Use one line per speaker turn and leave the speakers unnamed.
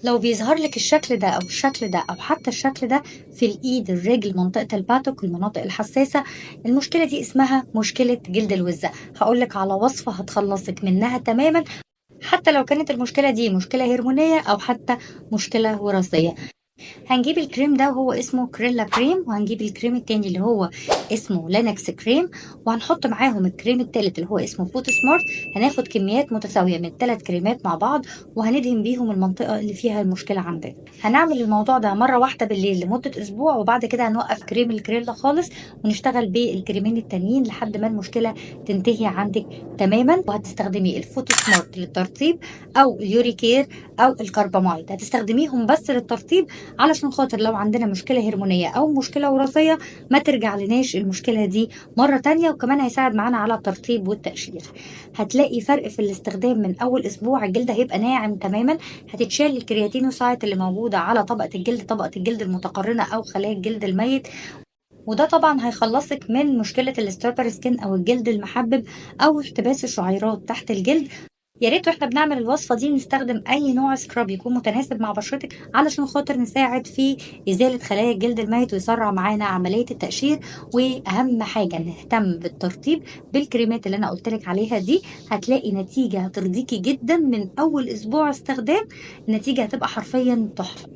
لو بيظهر لك الشكل ده أو الشكل ده أو حتى الشكل ده في الإيد، الرجل، منطقة الباتوك، المناطق الحساسة، المشكلة دي اسمها مشكلة جلد الوزة. هاقول لك على وصفة هتخلّصِك منها تمامًا، حتى لو كانت المشكلة دي مشكلة هرمونية أو حتى مشكلة وراثية. هنجيب الكريم ده وهو اسمه كريلا كريم، وهنجيب الكريم التاني اللي هو اسمه لينكس كريم، وهنحط معاهم الكريم التالت اللي هو اسمه فوت سمارت. هناخد كميات متساوية من التلات كريمات مع بعض، وهندهن بيهم المنطقة اللي فيها المشكلة عندنا. هنعمل الموضوع ده مرة واحدة بالليل لمدة أسبوع، وبعد كده هنوقف كريم الكريلا خالص ونشتغل بالكريمين التانيين لحد ما المشكلة تنتهي عندك تماما. وهتستخدمي الفوت سمارت للترطيب، أو اليوريكير، أو الكربامايد هتستخدميهم بس للترطيب، علشان خاطر لو عندنا مشكلة هرمونية أو مشكلة وراثية ما ترجع لناش المشكلة دي مرة تانية. وكمان هيساعد معانا على الترطيب والتقشير. هتلاقي فرق في الاستخدام من أول أسبوع، الجلد هيبقى ناعم تماما. هتتشال الكرياتينوسايت اللي موجودة على طبقة الجلد، طبقة الجلد المتقرنة أو خلايا الجلد الميت. وده طبعا هيخلصك من مشكلة الاستروبر سكين أو الجلد المحبب أو احتباس الشعيرات تحت الجلد. يا ريت واحنا بنعمل الوصفة دي نستخدم أي نوع سكراب يكون متناسب مع بشرتك، علشان خاطر نساعد في إزالة خلايا الجلد الميت ويسرع معانا عملية التقشير. وأهم حاجة نهتم بالترطيب بالكريمات اللي أنا قلتلك عليها دي. هتلاقي نتيجة هترضيكي جدا من أول أسبوع استخدام، النتيجة هتبقى حرفيا تحفة.